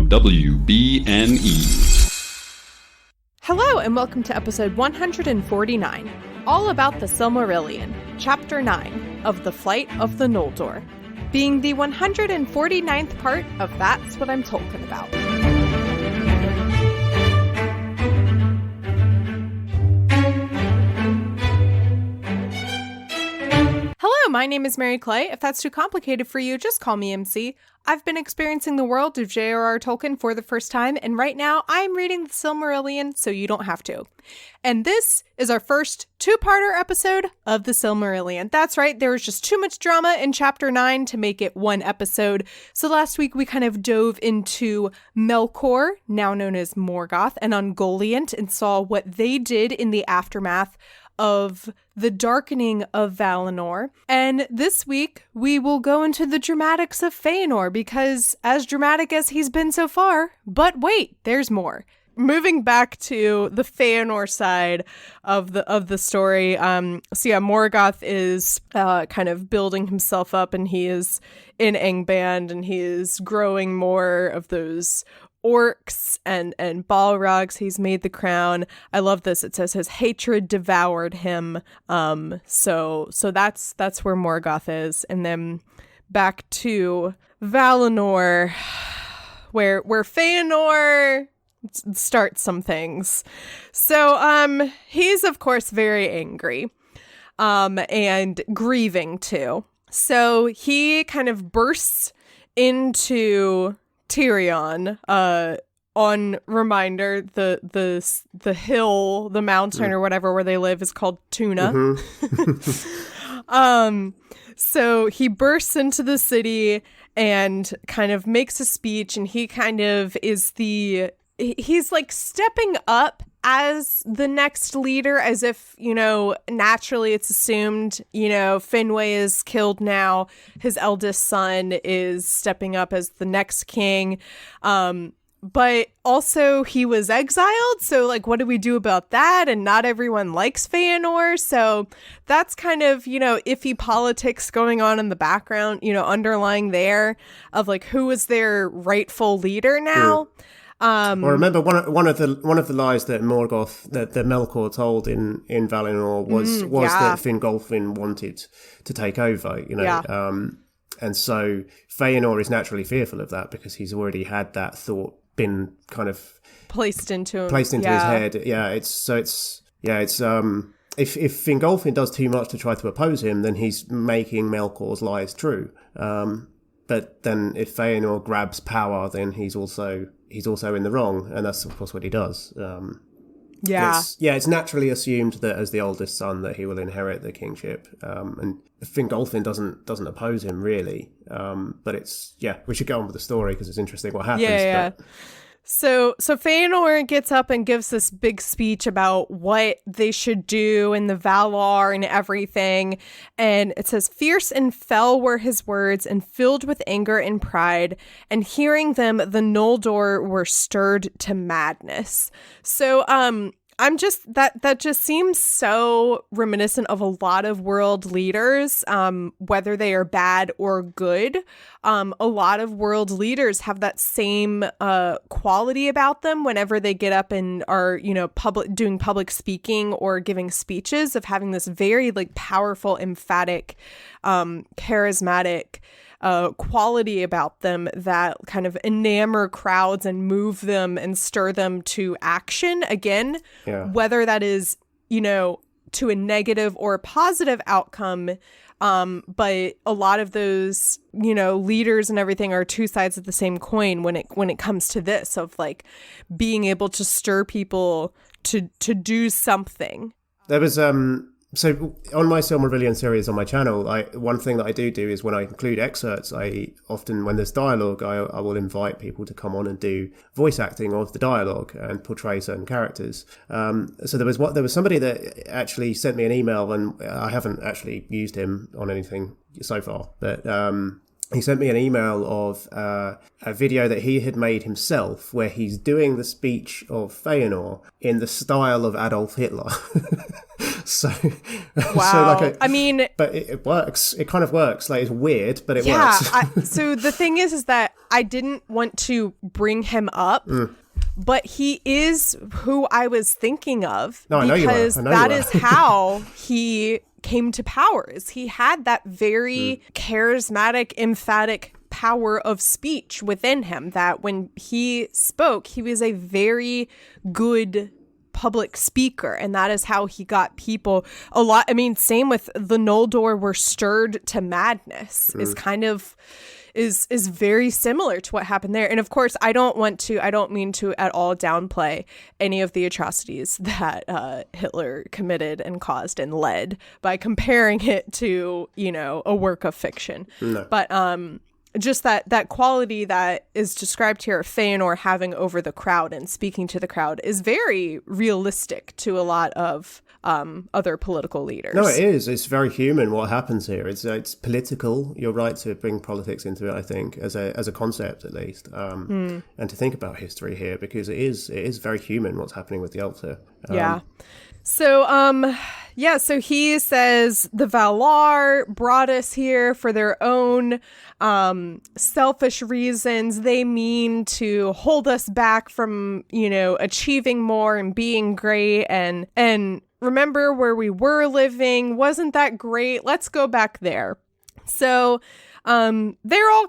WBNE. Hello and welcome to episode 149, all about the Silmarillion, chapter 9 of The Flight of the Noldor, being the 149th part of That's What I'm Talking About. Hello, my name is Mary Clay. If that's too complicated for you, just call me MC. I've been experiencing the world of J.R.R. Tolkien for the first time, and right now I'm reading the Silmarillion, so you don't have to. And this is our first two-parter episode of the Silmarillion. That's right, there was just too much drama in chapter 9 to make it one episode. So last week we kind of dove into Melkor, now known as Morgoth, and Ungoliant, and saw what they did in the aftermath of the darkening of Valinor. And this week, we will go into the dramatics of Feanor, because as dramatic as he's been so far, but wait, there's more. Moving back to the Feanor side of the story, Morgoth is kind of building himself up, and he is in Angband, and he is growing more of those orcs and balrogs. He's made the crown. I love this. It says his hatred devoured him. So that's where Morgoth is. And then back to Valinor, where Feanor starts some things. So he's of course very angry and grieving too. So he kind of bursts into Tyrion, on reminder, the hill, the mountain or whatever where they live is called Tuna. Mm-hmm. So he bursts into the city and kind of makes a speech, and he kind of is he's like stepping up as the next leader, as if, naturally it's assumed, Finwë is killed now. His eldest son is stepping up as the next king. But also he was exiled. So like, what do we do about that? And not everyone likes Feanor. So that's kind of, iffy politics going on in the background, underlying there of like, who is their rightful leader now? Well, remember one of the lies that Morgoth, that Melkor told in Valinor was that Fingolfin wanted to take over, and so Feanor is naturally fearful of that because he's already had that thought been kind of placed into his head. If Fingolfin does too much to try to oppose him, then he's making Melkor's lies true. But then if Feanor grabs power, then he's also in the wrong, and that's of course what he does. It's naturally assumed that as the oldest son that he will inherit the kingship, and Fingolfin doesn't oppose him really. But we should go on with the story because it's interesting what happens. But So Feanor gets up and gives this big speech about what they should do in the Valar and everything. And it says, "Fierce and fell were his words, and filled with anger and pride. And hearing them, the Noldor were stirred to madness." So, I'm just, that just seems so reminiscent of a lot of world leaders, whether they are bad or good. A lot of world leaders have that same quality about them whenever they get up and are, doing public speaking or giving speeches, of having this very like powerful, emphatic, charismatic quality about them that kind of enamor crowds and move them and stir them to action again, whether that is, to a negative or a positive outcome. But a lot of those, leaders and everything are two sides of the same coin when it comes to this, of like being able to stir people to do something. There was So on my Silmarillion series on my channel, one thing that I do is when I include excerpts, I often, when there's dialogue, I will invite people to come on and do voice acting of the dialogue and portray certain characters. So there was somebody that actually sent me an email, and I haven't actually used him on anything so far, but he sent me an email of a video that he had made himself where he's doing the speech of Feanor in the style of Adolf Hitler. So, Wow. but it works. It kind of works. Like, it's weird, but it yeah. works. So the thing is that I didn't want to bring him up. But he is who I was thinking of, No, I know you are. because that is how he came to power. Is he had that very charismatic, emphatic power of speech within him, that when he spoke, he was a very good public speaker, and that is how he got people a lot. I mean, same with the Noldor were stirred to madness is kind of is very similar to what happened there. And of course, I don't mean to at all downplay any of the atrocities that Hitler committed and caused and led by comparing it to, a work of fiction. No. But just that quality that is described here of Feanor having over the crowd and speaking to the crowd is very realistic to a lot of other political leaders. No, it is. It's very human what happens here. It's political. You're right to bring politics into it, I think, as a concept at least, and to think about history here, because it is very human what's happening with the elves here. Yeah. So, so he says the Valar brought us here for their own selfish reasons. They mean to hold us back from, achieving more and being great, and remember where we were living. Wasn't that great? Let's go back there. So, they're all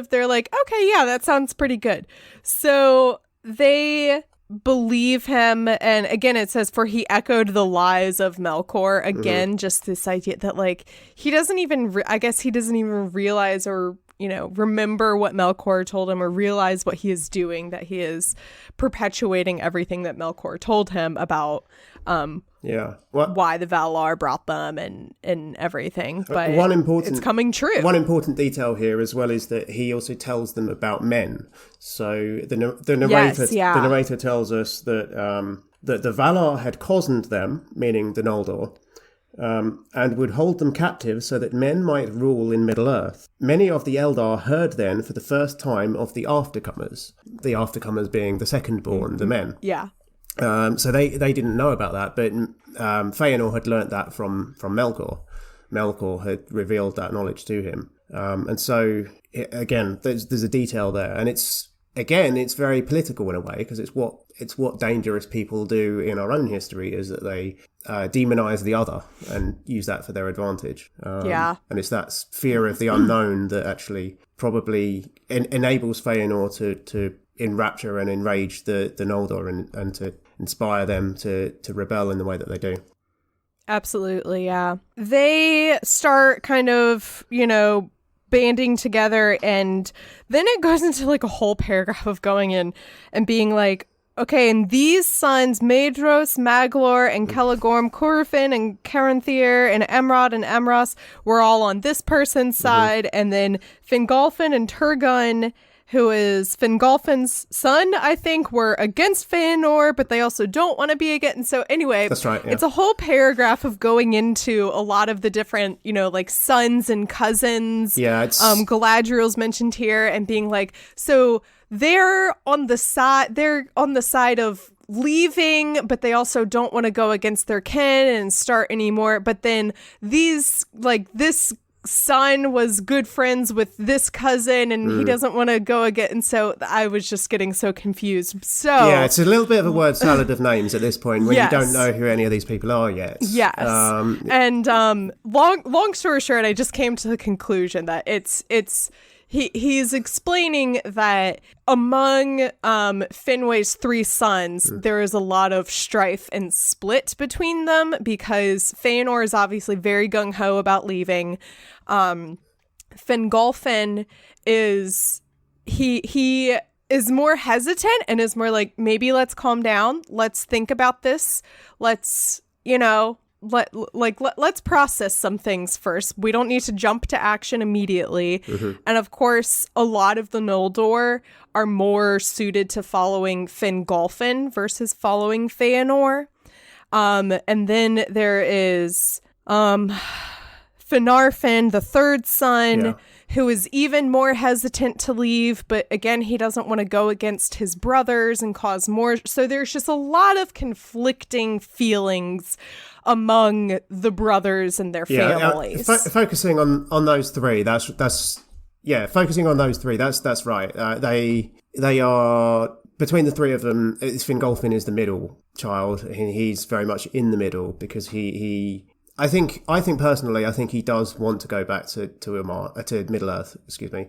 they're like, okay, yeah, that sounds pretty good. So they believe him, and again it says, for he echoed the lies of Melkor. Again, just this idea that he doesn't even I guess he doesn't even realize or remember what Melkor told him, or realize what he is doing, that he is perpetuating everything that Melkor told him about why the Valar brought them and everything. But it's coming true. One important detail here as well is that he also tells them about men. So the narrator tells us that that the Valar had cozened them, meaning the Noldor, and would hold them captive so that men might rule in Middle-earth. Many of the Eldar heard then for the first time of the aftercomers being the second-born, the men. Yeah. So they didn't know about that, but Feanor had learnt that from Melkor. Melkor had revealed that knowledge to him. And so, again, there's a detail there. And it's very political in a way, because it's what dangerous people do in our own history, is that they demonize the other and use that for their advantage. And it's that fear of the unknown that actually probably enables Feanor to enrapture and enrage the Noldor and to inspire them to rebel in the way that they do. Absolutely, yeah. They start banding together, and then it goes into a whole paragraph of going in and being like, okay, and these sons, Maedhros, Maglor, and Celegorm, Curufin, and Caranthir, and Emrod, and Emros, were all on this person's side, and then Fingolfin and Turgon, who is Fingolfin's son, I think, were against Feanor, but they also don't want to be against. So anyway, that's right, yeah. It's a whole paragraph of going into a lot of the different, sons and cousins. Yeah, it's Galadriel's mentioned here, and being like, so they're on the side of leaving, but they also don't want to go against their kin and start anymore. But then this son was good friends with this cousin, and he doesn't want to go again. And so I was just getting so confused. So yeah, it's a little bit of a word salad of names at this point when you don't know who any of these people are yet. Yes. And long story short, I just came to the conclusion that he's explaining that among Finway's three sons, there is a lot of strife and split between them, because Feanor is obviously very gung-ho about leaving. Fingolfin is he is more hesitant and is more like, maybe let's calm down, let's think about this, let's let's process some things first. We don't need to jump to action immediately. And of course, a lot of the Noldor are more suited to following Fingolfin versus following Feanor. And then there is Finarfin, the third son, who is even more hesitant to leave, but again, he doesn't want to go against his brothers and cause more. So there's just a lot of conflicting feelings among the brothers and their families. Focusing on those three, focusing on those three, that's right. They are, between the three of them, Fingolfin is the middle child, and he's very much in the middle because I think personally, I think he does want to go back to Middle Earth. Excuse me.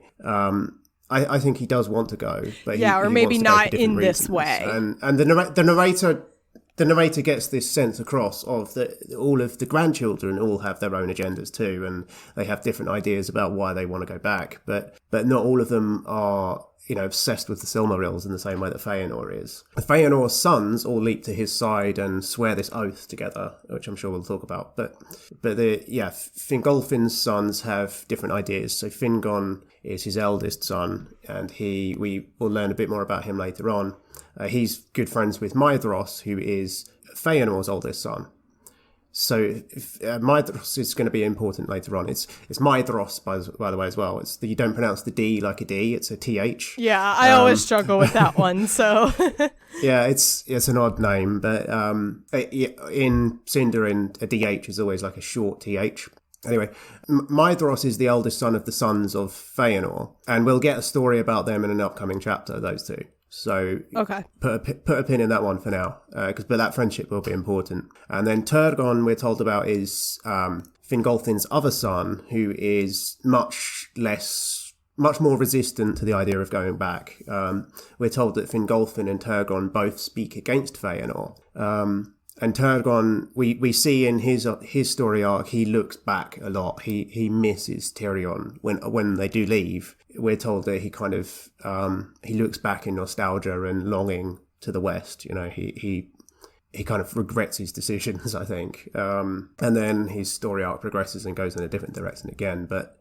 I think he does want to go, but or maybe not in this way. And the narrator gets this sense across of that all of the grandchildren all have their own agendas too, and they have different ideas about why they want to go back, but not all of them are, obsessed with the Silmarils in the same way that Feanor is. The Feanor's sons all leap to his side and swear this oath together, which I'm sure we'll talk about. But Fingolfin's sons have different ideas. So Fingon is his eldest son, and we will learn a bit more about him later on. He's good friends with Maedhros, who is Feanor's oldest son. So Maedhros is going to be important later on. It's Maedhros, by the way, as well. You don't pronounce the D like a D; it's a TH. Yeah, I always struggle with that one. So yeah, it's an odd name, but in Sindarin, a DH is always like a short TH. Anyway, Maedhros is the eldest son of the sons of Feanor, and we'll get a story about them in an upcoming chapter. Those two. So okay, put a pin in that one for now, but that friendship will be important. And then Turgon, we're told about, is Fingolfin's other son, who is much more resistant to the idea of going back. We're told that Fingolfin and Turgon both speak against Feanor. And Turgon, we see in his story arc, he looks back a lot. He misses Tyrion when they do leave. We're told that he kind of he looks back in nostalgia and longing to the west. He kind of regrets his decisions, I think. And then his story arc progresses and goes in a different direction again. But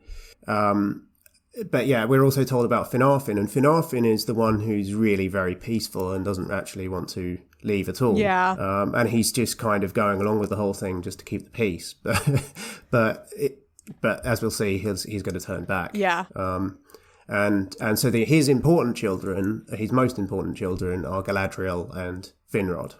yeah, we're also told about Finarfin, and Finarfin is the one who's really very peaceful and doesn't actually want to leave at all. Yeah. And he's just kind of going along with the whole thing just to keep the peace. But as we'll see, he's going to turn back. Yeah. And so his most important children are Galadriel and Finrod.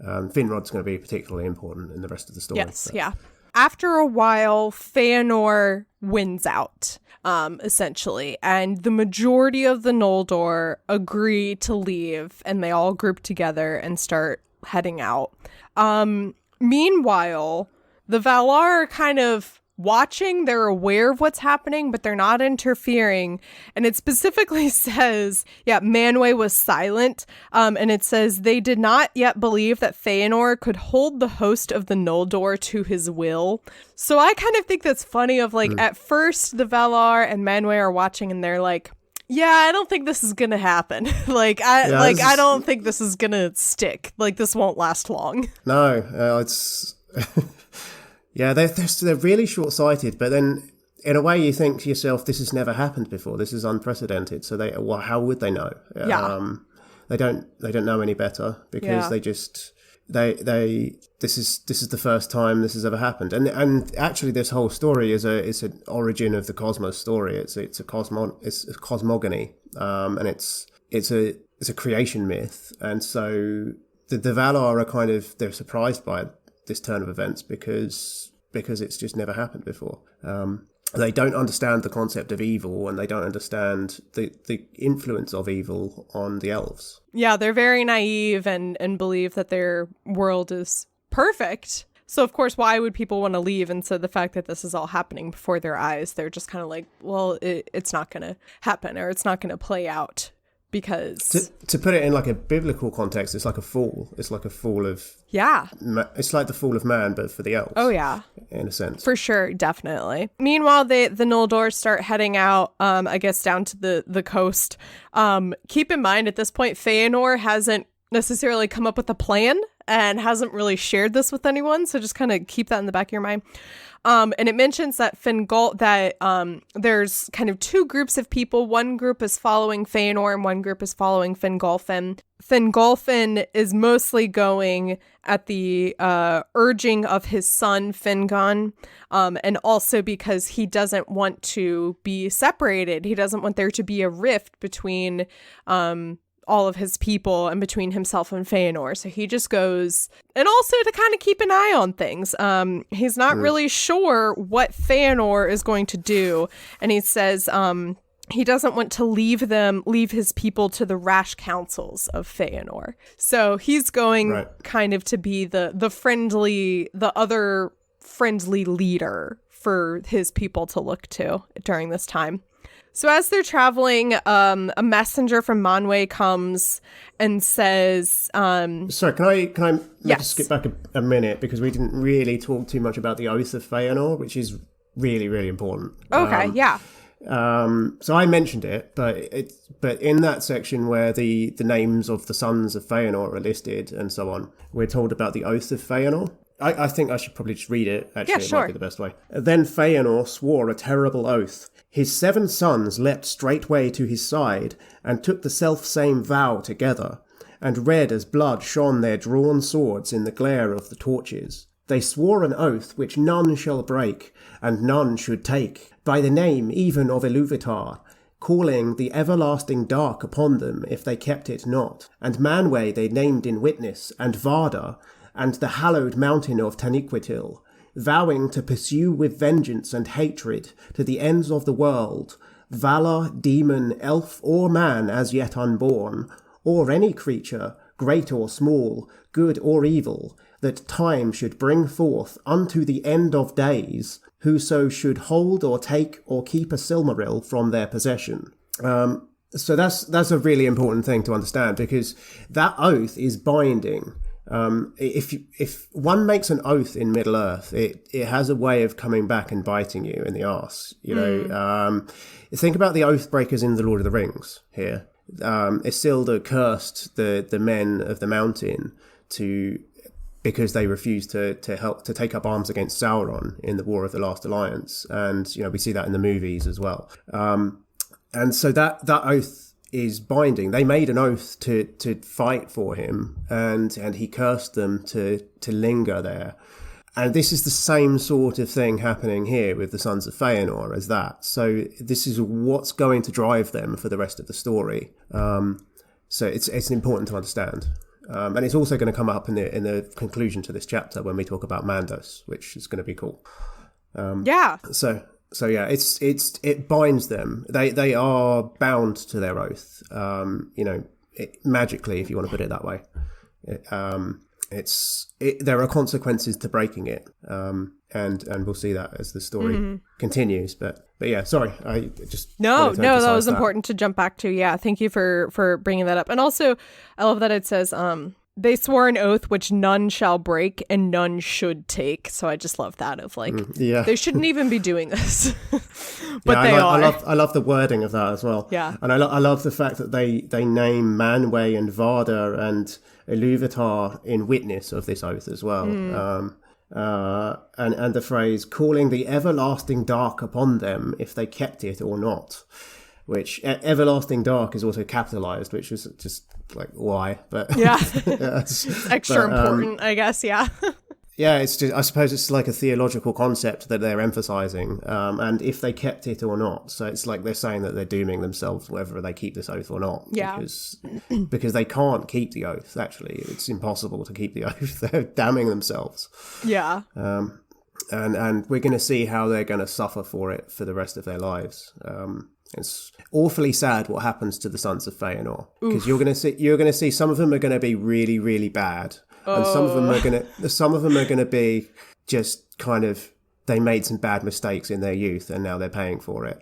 Finrod's going to be particularly important in the rest of the story. Yes, yeah. After a while, Feanor wins out, essentially, and the majority of the Noldor agree to leave, and they all group together and start heading out. Meanwhile, the Valar are kind of watching. They're aware of what's happening, but they're not interfering. And it specifically says, Manwë was silent. And it says they did not yet believe that Feanor could hold the host of the Noldor to his will. So I kind of think that's funny of at first the Valar and Manwë are watching and they're like, yeah, I don't think this is going to happen. I don't think this is going to stick. This won't last long. No, it's... Yeah, they're really short-sighted, but then in a way you think to yourself, this has never happened before. This is unprecedented. So how would they know? Yeah. They don't know any better because they just this is the first time this has ever happened. And actually this whole story is an origin of the cosmos story. It's a cosmogony. And it's a creation myth. And so the Valar are they're surprised by this turn of events because it's just never happened before. They don't understand the concept of evil, and they don't understand the influence of evil on the elves. Yeah, they're very naive and believe that their world is perfect. So, of course, why would people want to leave? And so the fact that this is all happening before their eyes, they're just kind of like, well, it's not going to happen, or it's not going to play out. Because to put it in a biblical context, it's like a fall. It's like a fall of it's like the fall of man, but for the elves. Oh yeah, in a sense, for sure, definitely. Meanwhile, the Noldor start heading out. I guess down to the coast. Keep in mind at this point, Feanor hasn't necessarily come up with a plan and hasn't really shared this with anyone. So just kind of keep that in the back of your mind. And it mentions that there's kind of two groups of people. One group is following Feanor and one group is following Fingolfin. Fingolfin is mostly going at the urging of his son Fingon, and also because he doesn't want to be separated. He doesn't want there to be a rift between all of his people and between himself and Feanor. So he just goes, and also to kind of keep an eye on things. He's not really sure what Feanor is going to do. And he says he doesn't want to leave his people to the rash counsels of Feanor. So he's going kind of to be the other friendly leader for his people to look to during this time. So as they're traveling, a messenger from Manwë comes and says... Sorry, can I just skip back a minute? Because we didn't really talk too much about the Oath of Feanor, which is really, really important. Okay, yeah. So I mentioned it, but in that section where the names of the sons of Feanor are listed and so on, we're told about the Oath of Feanor. I think I should probably just read it, actually. Yeah, sure. It might be the best way. Then Feanor swore a terrible oath. His 7 sons leapt straightway to his side, and took the self-same vow together, and red as blood shone their drawn swords in the glare of the torches. They swore an oath which none shall break, and none should take, by the name even of Iluvatar, calling the everlasting dark upon them if they kept it not. And Manwë they named in witness, and Vardar, and the hallowed mountain of Taniquetil, vowing to pursue with vengeance and hatred to the ends of the world, Valar, demon, elf, or man as yet unborn, or any creature, great or small, good or evil, that time should bring forth unto the end of days, whoso should hold or take or keep a Silmaril from their possession. So that's a really important thing to understand, because that oath is binding. If one makes an oath in Middle Earth, it has a way of coming back and biting you in the arse. You know, think about the oath breakers in the Lord of the Rings here. Isildur cursed the men of the mountain because they refused to take up arms against Sauron in the War of the Last Alliance, and you know we see that in the movies as well. And so that oath is binding. They made an oath to fight for him, and he cursed them to linger there. And this is the same sort of thing happening here with the Sons of Feanor as that. So this is what's going to drive them for the rest of the story. So it's important to understand. And it's also going to come up in the conclusion to this chapter when we talk about Mandos, which is going to be cool. So yeah, it binds them. They are bound to their oath. Magically, if you want to put it that way. There are consequences to breaking it, and we'll see that as the story continues. But yeah, sorry, I just no, that was important to jump back to. Yeah, thank you for bringing that up. And also, I love that it says they swore an oath which none shall break and none should take. So I just love that of like, they shouldn't even be doing this, but they are. I love the wording of that as well. Yeah, and I love the fact that they name Manwë and Vardar and Iluvatar in witness of this oath as well. And the phrase calling the everlasting dark upon them if they kept it or not, which everlasting dark is also capitalized, which is just like why, but it's extra important, I guess. Yeah, it's just, I suppose it's like a theological concept that they're emphasizing, and if they kept it or not. So it's like they're saying that they're dooming themselves whether they keep this oath or not. Yeah. Because they can't keep the oath, actually. It's impossible to keep the oath. They're damning themselves. Yeah. And we're going to see how they're going to suffer for it for the rest of their lives. It's awfully sad what happens to the Sons of Feanor, because you're going to see some of them are going to be really, really bad. And some of them are going to be just kind of, they made some bad mistakes in their youth and now they're paying for it.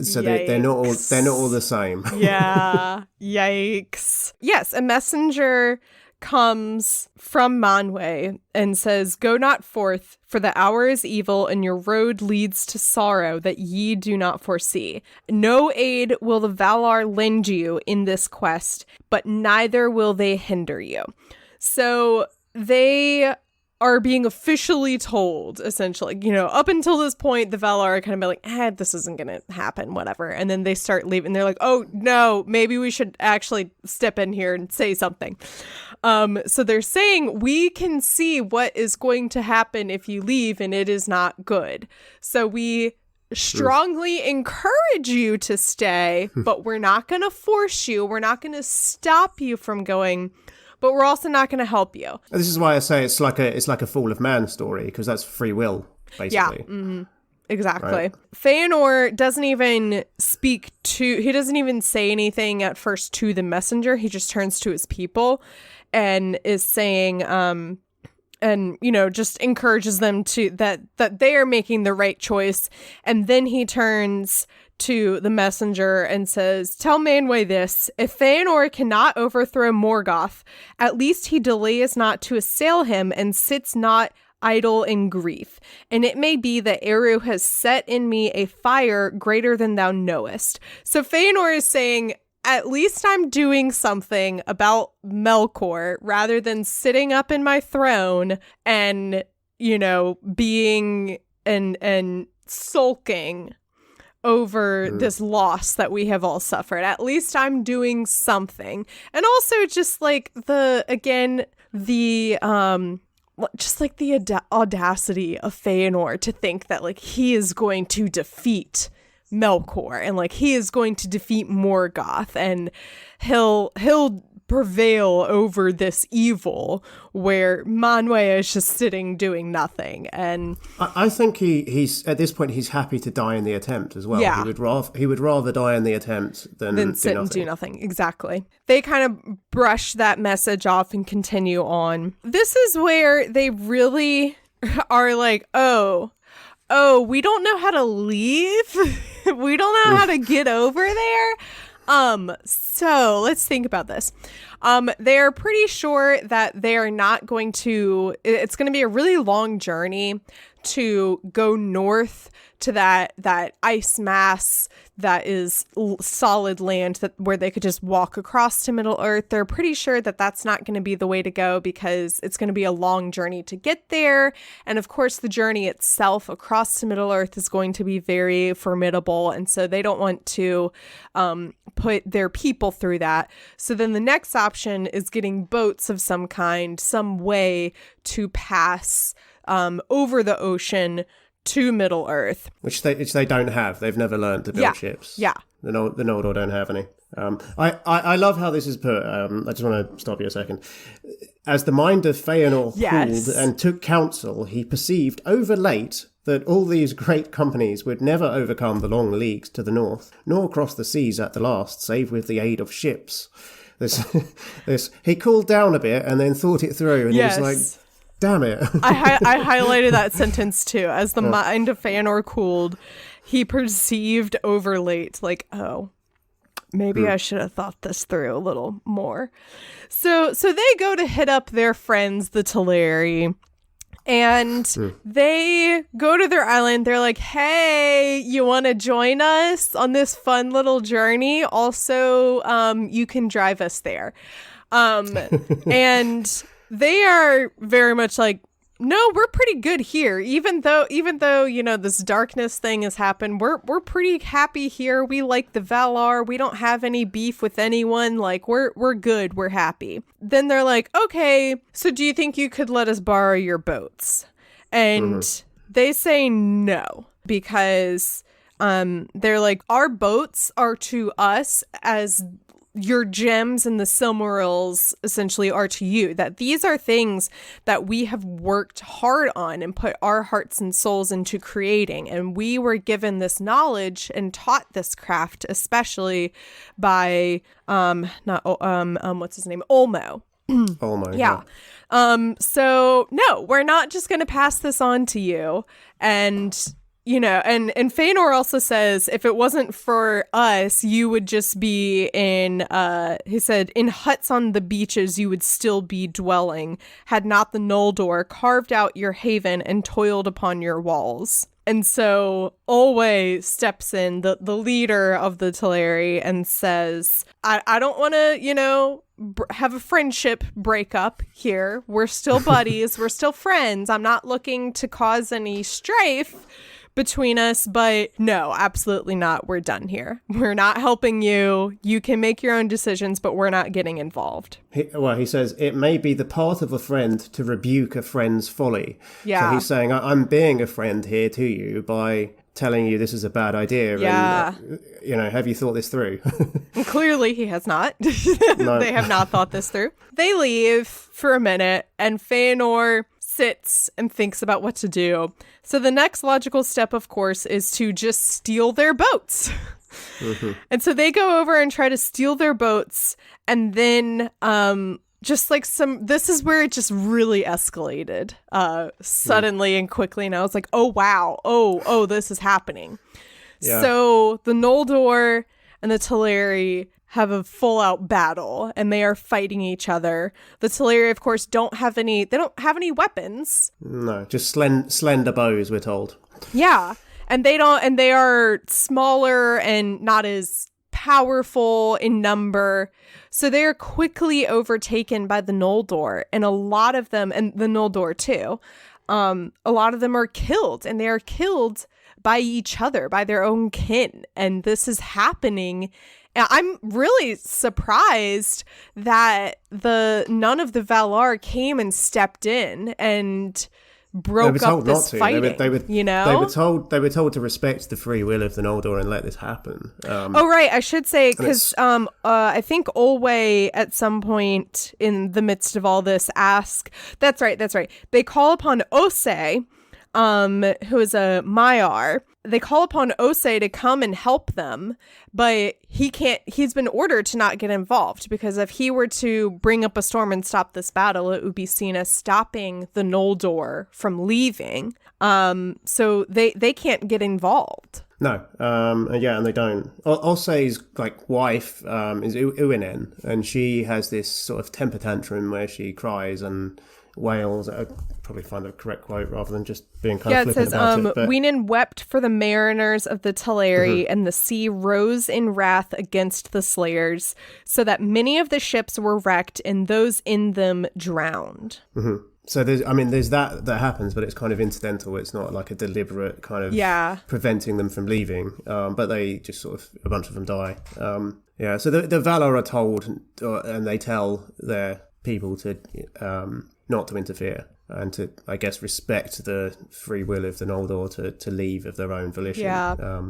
So they're not all the same. Yeah. Yikes. Yes, a messenger comes from Manwë and says, "Go not forth, for the hour is evil, and your road leads to sorrow that ye do not foresee. No aid will the Valar lend you in this quest, but neither will they hinder you." So they are being officially told, essentially, up until this point, the Valar are kind of like, this isn't going to happen, whatever. And then they start leaving. They're like, oh, no, maybe we should actually step in here and say something. So they're saying, we can see what is going to happen if you leave, and it is not good. So we strongly encourage you to stay, but we're not going to force you. We're not going to stop you from going, but we're also not going to help you. This is why I say it's like a fall of man story, because that's free will, basically. Yeah. Exactly. Right. Feanor doesn't even he doesn't even say anything at first to the messenger. He just turns to his people and is saying, and, just encourages them to that they are making the right choice. And then he turns to the messenger and says, "Tell Manwë this, if Feanor cannot overthrow Morgoth, at least he delays not to assail him and sits not idle in grief. And it may be that Eru has set in me a fire greater than thou knowest." So Feanor is saying, at least I'm doing something about Melkor rather than sitting up in my throne and, being and sulking over this loss that we have all suffered. At least I'm doing something. And also just like the audacity of Feanor to think that like he is going to defeat Melkor and like he is going to defeat Morgoth and he'll prevail over this evil where Manwë is just sitting doing nothing. And I think he's at this point he's happy to die in the attempt as well. Yeah. He would rather die in the attempt than sit and do nothing. Exactly. They kind of brush that message off and continue on. This is where they really are like, oh, we don't know how to leave. We don't know how to get over there. So let's think about this. They're pretty sure that they are not going to, it's going to be a really long journey to go north to that ice mass that is solid land where they could just walk across to Middle Earth. They're pretty sure that that's not going to be the way to go because it's going to be a long journey to get there. And of course, the journey itself across to Middle Earth is going to be very formidable. And so they don't want to put their people through that. So then the next option is getting boats of some kind, some way to pass over the ocean to Middle Earth. Which they don't have. They've never learned to build ships. Yeah. The Noldor don't have any. I love how this is put. I just want to stop you a second. As the mind of Feanor cooled and took counsel, he perceived overlate that all these great companies would never overcome the long leagues to the north, nor cross the seas at the last, save with the aid of ships. This he cooled down a bit and then thought it through, and he was like, damn it. I highlighted that sentence too. As the mind of Feanor cooled, he perceived overlate, like, oh, maybe I should have thought this through a little more. So they go to hit up their friends, the Teleri, and they go to their island. They're like, hey, you want to join us on this fun little journey? Also, you can drive us there. And they are very much like, no, we're pretty good here. Even though, this darkness thing has happened, we're pretty happy here. We like the Valar. We don't have any beef with anyone. Like, we're good. We're happy. Then they're like, okay, so do you think you could let us borrow your boats? And they say no, because they're like, our boats are to us as your gems and the Silmarils essentially are to you, that these are things that we have worked hard on and put our hearts and souls into creating. And we were given this knowledge and taught this craft, especially by, what's his name? Olmo. Olmo. Yeah. So no, we're not just going to pass this on to you. And and Feanor also says, if it wasn't for us, you would just be he said, in huts on the beaches, you would still be dwelling, had not the Noldor carved out your haven and toiled upon your walls. And so Olwe steps in, the leader of the Teleri, and says, I don't want to, have a friendship breakup here. We're still buddies. We're still friends. I'm not looking to cause any strife between us, but no, absolutely not. We're done here. We're not helping you. You can make your own decisions, but we're not getting involved. He says, it may be the part of a friend to rebuke a friend's folly. Yeah. So he's saying, I'm being a friend here to you by telling you this is a bad idea. Yeah. And, have you thought this through? And clearly he has not. No. They have not thought this through. They leave for a minute, and Feanor sits and thinks about what to do. So the next logical step, of course, is to just steal their boats. Mm-hmm. And so they go over and try to steal their boats, and then just like this is where it just really escalated suddenly and quickly, and I was like, oh wow, oh this is happening. Yeah. So the Noldor and the Teleri have a full-out battle, and they are fighting each other. The Teleri, of course, don't have any weapons. No, just slender bows, we're told. Yeah, and they are smaller and not as powerful in number. So they are quickly overtaken by the Noldor, and a lot of them, and the Noldor too, a lot of them are killed, and they are killed by each other, by their own kin. And this is happening. I'm really surprised that none of the Valar came and stepped in and broke up this fighting. They were told to respect the free will of the Noldor and let this happen. Right, I should say, because I think Olwe at some point in the midst of all this that's right. They call upon Osei, who is a Maiar. They call upon Osei to come and help them, but he's been ordered to not get involved, because if he were to bring up a storm and stop this battle, it would be seen as stopping the Noldor from leaving. So they can't get involved. No, and they don't. Osei's wife is Uinen, and she has this sort of temper tantrum where she cries and wails. I probably find the correct quote rather than just being kind of flippant about it. But Uinen wept for the mariners of the Teleri, and the sea rose in wrath against the slayers, so that many of the ships were wrecked and those in them drowned. Mm-hmm. So there's that happens, but it's kind of incidental. It's not like a deliberate kind of preventing them from leaving. But they just sort of, a bunch of them die. So the Valar are told, and they tell their people to not to interfere and to, I guess, respect the free will of the Noldor to leave of their own volition. Yeah.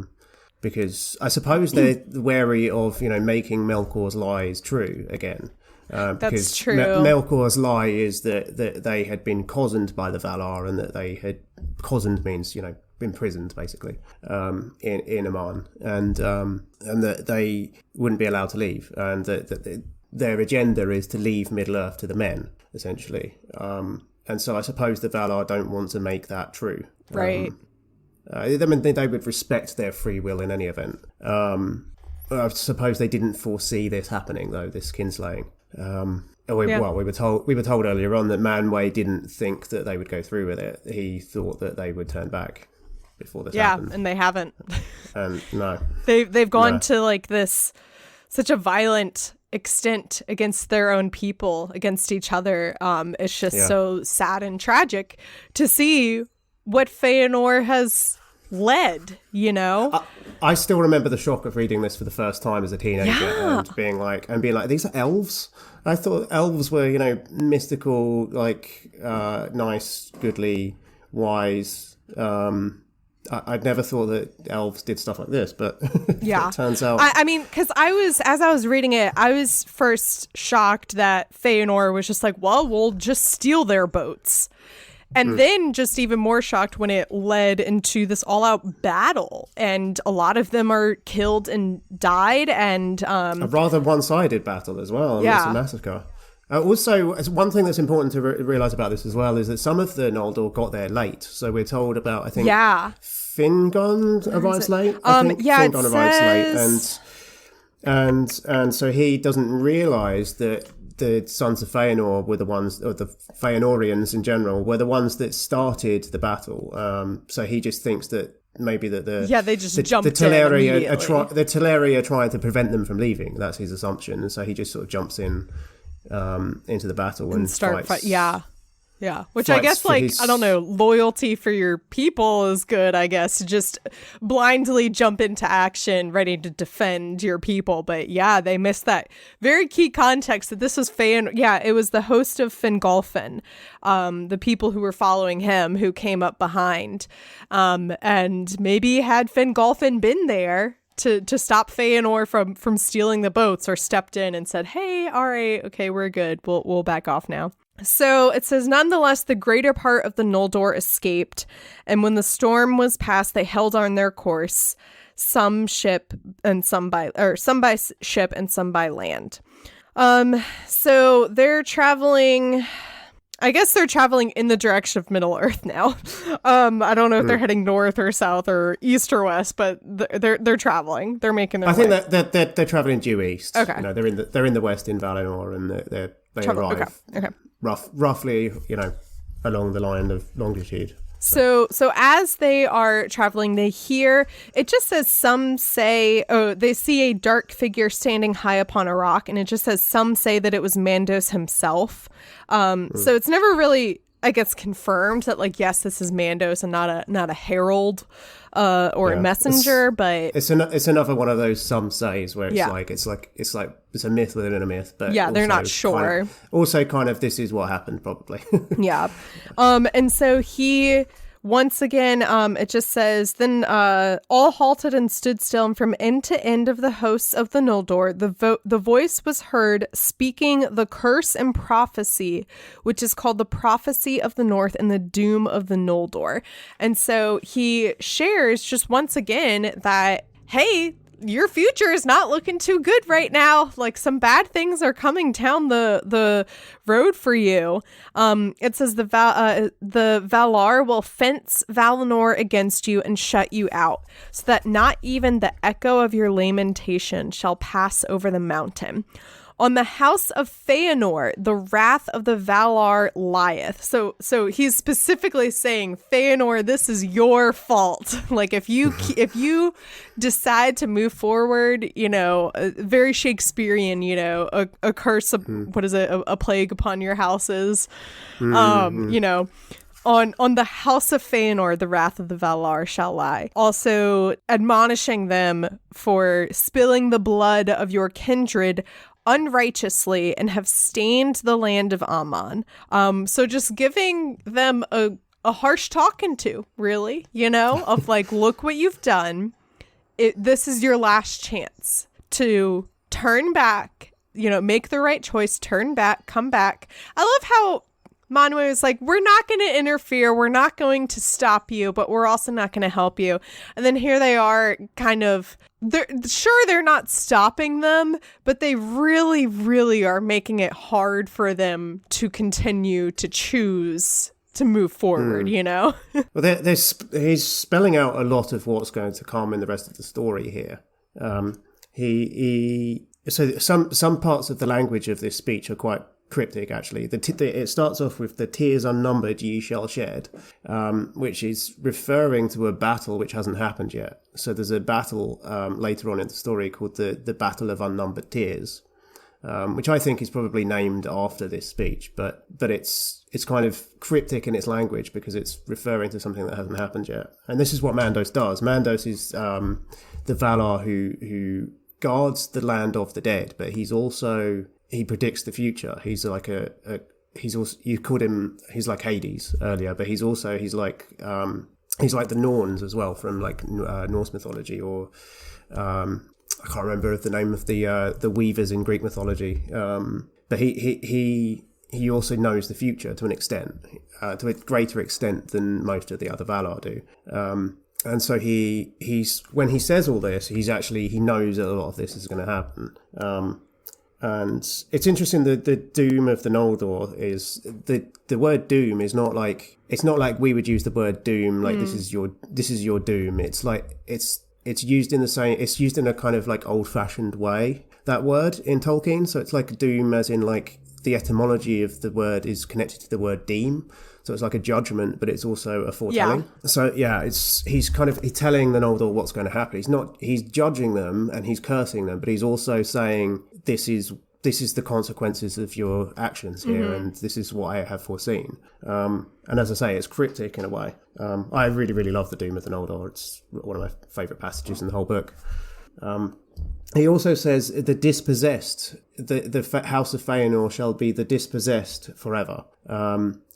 Because I suppose they're wary of making Melkor's lies true again. That's true. Melkor's lie is that they had been cozened by the Valar, and that they had cozened means imprisoned basically in Aman, and that they wouldn't be allowed to leave, and that their agenda is to leave Middle Earth to the men essentially. And so I suppose the Valar don't want to make that true. Right. They would respect their free will in any event. I suppose they didn't foresee this happening though, this kinslaying. We were told earlier on that Manwë didn't think that they would go through with it. He thought that they would turn back before this happened. Yeah, and they haven't. And no. They've gone to this such a violent extent against their own people, against each other. It's just so sad and tragic to see what Feanor has led, I still remember the shock of reading this for the first time as a teenager and being like, these are elves? I thought elves were, mystical, nice, goodly, wise. I'd never thought that elves did stuff like this, but it turns out. I mean, because as I was reading it, I was first shocked that Feanor was just like, well, we'll just steal their boats. And then just even more shocked when it led into this all-out battle, and a lot of them are killed and died, and a rather one-sided battle as well. It's a massacre. Also, one thing that's important to realise about this as well is that some of the Noldor got there late. So we're told about, I think, Fingon arrives late. Fingon arrives late, and so he doesn't realise that the sons of Feanor were the ones, or the Feanorians in general, were the ones that started the battle. So he just thinks that maybe that the Teleri are trying to prevent them from leaving. That's his assumption, and so he just sort of jumps in into the battle and fights. Yeah, which I guess, like, I don't know, loyalty for your people is good, I guess, to just blindly jump into action, ready to defend your people. But yeah, they missed that very key context that this was Feanor. Yeah, it was the host of Fingolfin, the people who were following him who came up behind. And maybe had Fingolfin been there to stop Feanor from stealing the boats, or stepped in and said, hey, all right, okay, we're good. We'll back off now. So it says, nonetheless, the greater part of the Noldor escaped, and when the storm was past, they held on their course, some by ship and some by land. So they're traveling. I guess they're traveling in the direction of Middle Earth now. I don't know if they're heading north or south or east or west, but they're traveling. They're making their way. I think that they're traveling due east. Okay, they're in the west in Valinor, and they arrive. Okay. Roughly, along the line of longitude. So as they are traveling, they hear, it just says, some say, they see a dark figure standing high upon a rock, and it just says, some say that it was Mandos himself. So it's never really, I guess, confirmed that, like, yes, this is Mandos and not a herald or a messenger, but it's another one of those some says where it's like it's a myth within a myth, but they're not sure. Kind of this is what happened probably. Yeah. And so he, once again, it just says, then all halted and stood still, and from end to end of the hosts of the Noldor, the voice was heard speaking the curse and prophecy, which is called the prophecy of the North and the doom of the Noldor. And so he shares just once again that, hey, your future is not looking too good right now. Like, some bad things are coming down the road for you. It says the Valar will fence Valinor against you and shut you out, so that not even the echo of your lamentation shall pass over the mountain. On the house of Feanor, the wrath of the Valar lieth. So he's specifically saying, Feanor, this is your fault. Like, if you decide to move forward, very Shakespearean, a curse, what is it, a plague upon your houses, on the house of Feanor, the wrath of the Valar shall lie. Also admonishing them for spilling the blood of your kindred unrighteously and have stained the land of Aman. So just giving them a harsh talking to, really, of like, look what you've done. This is your last chance to turn back, make the right choice, turn back, come back. I love how Manwë is like, we're not going to interfere. We're not going to stop you, but we're also not going to help you. And then here they are, kind of, they're not stopping them, but they really, really are making it hard for them to continue to choose to move forward, Well, he's spelling out a lot of what's going to come in the rest of the story here. So some parts of the language of this speech are quite cryptic, actually. It starts off with the tears unnumbered ye shall shed, which is referring to a battle which hasn't happened yet. So there's a battle later on in the story called the Battle of Unnumbered Tears, which I think is probably named after this speech, but it's kind of cryptic in its language because it's referring to something that hasn't happened yet. And this is what Mandos does. Mandos is the Valar who guards the land of the dead, but he predicts the future. He's like he's also, you called him, he's like Hades earlier, but he's like the Norns as well, from like Norse mythology, or I can't remember the name of the weavers in Greek mythology. But he also knows the future to an extent, to a greater extent than most of the other Valar do. And so he's when he says all this, he knows that a lot of this is going to happen. And it's interesting that the doom of the Noldor is the word doom is not like, it's not like we would use the word doom, like this is your doom. It's like it's used in a kind of like old fashioned way, that word in Tolkien. So it's like doom as in like the etymology of the word is connected to the word deem. So it's like a judgment, but it's also a foretelling. Yeah. So yeah, he's telling the Noldor what's going to happen. He's judging them and he's cursing them, but he's also saying this is this is the consequences of your actions here, and this is what I have foreseen. And as I say, it's cryptic in a way. I really, really love the Doom of the Noldor. It's one of my favourite passages in the whole book. He also says the dispossessed, the House of Feanor shall be the dispossessed forever,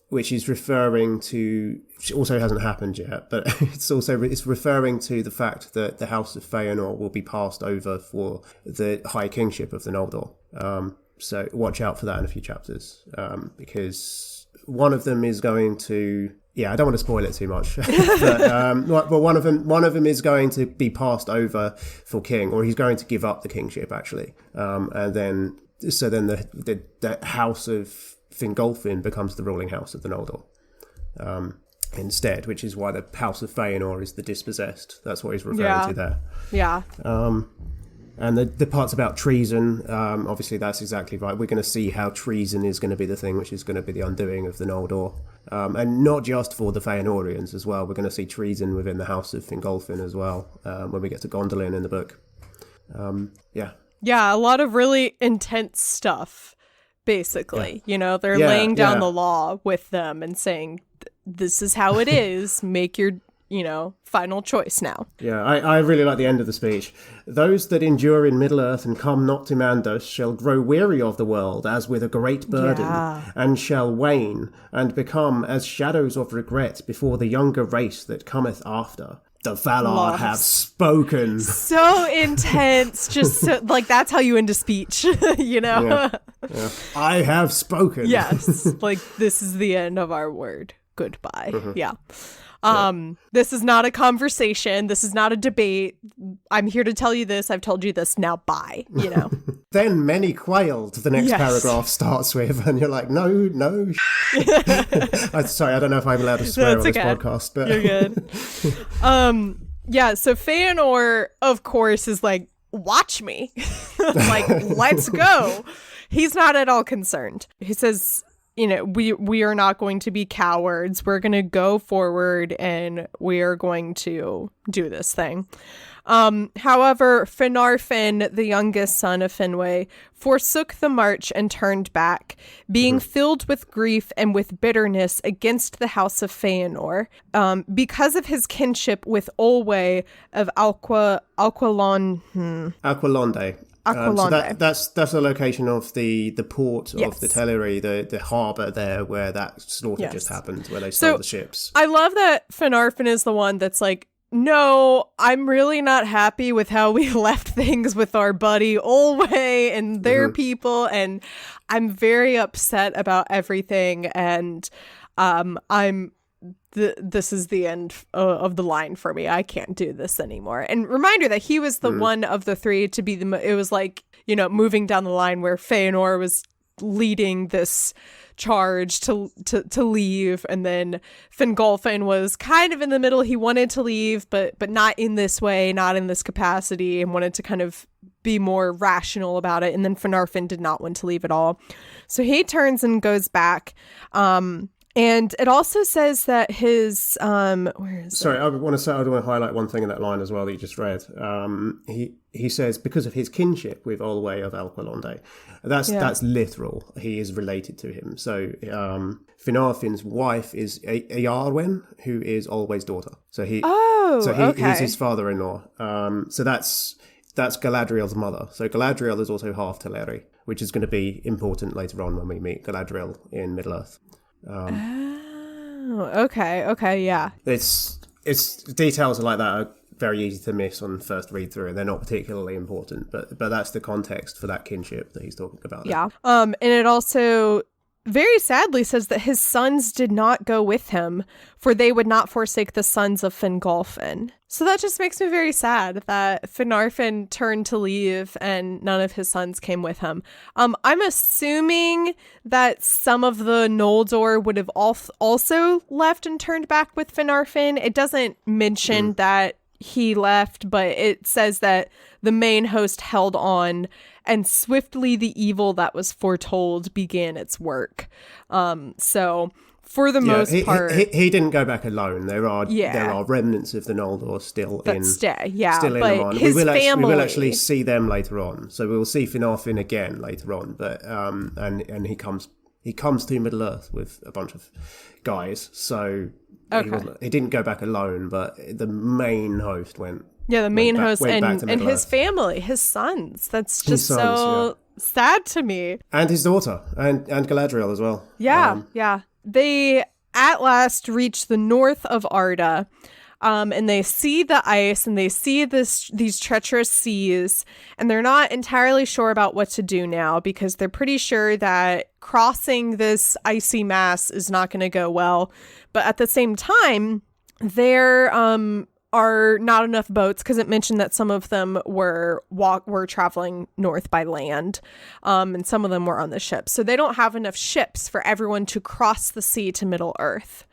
which is referring to, which also hasn't happened yet, but it's referring to the fact that the House of Feanor will be passed over for the High Kingship of the Noldor. So watch out for that in a few chapters, because one of them is going to, I don't want to spoil it too much, but one of them is going to be passed over for king, or he's going to give up the kingship actually, and then the House of Fingolfin becomes the ruling house of the Noldor instead, which is why the House of Feanor is the dispossessed. That's what he's referring to there. Yeah. And the parts about treason, obviously that's exactly right. We're going to see how treason is going to be the thing which is going to be the undoing of the Noldor. And not just for the Feanorians as well. We're going to see treason within the House of Fingolfin as well, when we get to Gondolin in the book. Yeah, a lot of really intense stuff, basically. They're laying down the law with them and saying, this is how it is. Make your final choice now. Yeah, I really like the end of the speech. Those that endure in Middle-earth and come not to Mandos shall grow weary of the world as with a great burden, and shall wane, and become as shadows of regret before the younger race that cometh after. The Valar have spoken. So intense. Just so, that's how you end a speech, Yeah. I have spoken. Yes. This is the end of our word. Goodbye. Yeah. This is not a conversation. This is not a debate. I'm here to tell you this. I've told you this. Now bye. Then many quailed, the next paragraph starts with, and you're like, no. Sorry, I don't know if I'm allowed to swear on this podcast, but you're good. So Feanor, of course, is like, watch me. Let's go. He's not at all concerned. He says, we are not going to be cowards. We're going to go forward and we are going to do this thing. However, Finarfin, the youngest son of Finwë, forsook the march and turned back, being filled with grief and with bitterness against the house of Feanor, because of his kinship with Olwe of Aqualonde. So that's the location of the port of the Teleri, the harbour there where that slaughter just happened, where they stole the ships. I love that Finarfin is the one that's like, no, I'm really not happy with how we left things with our buddy Olwe and their people, and I'm very upset about everything, and this is the end of the line for me. I can't do this anymore. And reminder that he was the one of the three to be it was like, moving down the line where Feanor was leading this charge to leave, and then Fingolfin was kind of in the middle. He wanted to leave, but not in this way, not in this capacity, and wanted to kind of be more rational about it. And then Finarfin did not want to leave at all. So he turns and goes back. And it also says that his where is Sorry, I want to highlight one thing in that line as well that you just read. He says because of his kinship with Olwe of Aqualonde. That's literal. He is related to him. So Finarfin's wife is Eärwen, who is Olwe's daughter. So he's his father-in-law. So that's Galadriel's mother. So Galadriel is also half Teleri, which is going to be important later on when we meet Galadriel in Middle-earth. Okay, yeah. It's details like that are very easy to miss on first read through, and they're not particularly important, but that's the context for that kinship that he's talking about there. Yeah. And it also very sadly says that his sons did not go with him, for they would not forsake the sons of Fingolfin. So that just makes me very sad that Finarfin turned to leave and none of his sons came with him. I'm assuming that some of the Noldor would have also left and turned back with Finarfin. It doesn't mention that he left, but it says that the main host held on, and swiftly the evil that was foretold began its work. So for the most part. He didn't go back alone. There are remnants of the Noldor still in Amon. His family. We will actually see them later on. So we will see Finarfin again later on. But and he comes to Middle Earth with a bunch of guys. So he didn't go back alone, but the main host went. Yeah, the main host and his family, his sons. That's just sad to me. And his daughter, and Galadriel as well. Yeah. They at last reach the north of Arda, and they see the ice, and they see these treacherous seas, and they're not entirely sure about what to do now, because they're pretty sure that crossing this icy mass is not going to go well. But at the same time, there are not enough boats, because it mentioned that some of them were traveling north by land, and some of them were on the ships. So they don't have enough ships for everyone to cross the sea to Middle Earth.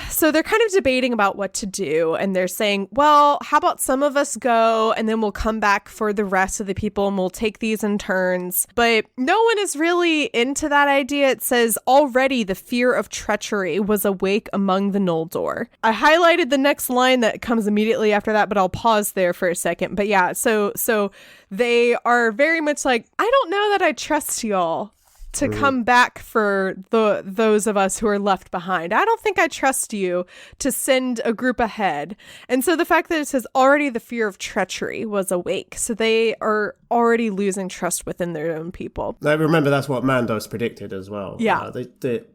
So they're kind of debating about what to do, and they're saying, well, how about some of us go, and then we'll come back for the rest of the people, and we'll take these in turns. But no one is really into that idea. It says, already the fear of treachery was awake among the Noldor. I highlighted the next line that comes immediately after that, but I'll pause there for a second. But yeah, so they are very much like, I don't know that I trust y'all to come back for those of us who are left behind. I don't think I trust you to send a group ahead. And so the fact that it says already the fear of treachery was awake. So they are already losing trust within their own people. Now, remember, that's what Mandos predicted as well. Yeah. The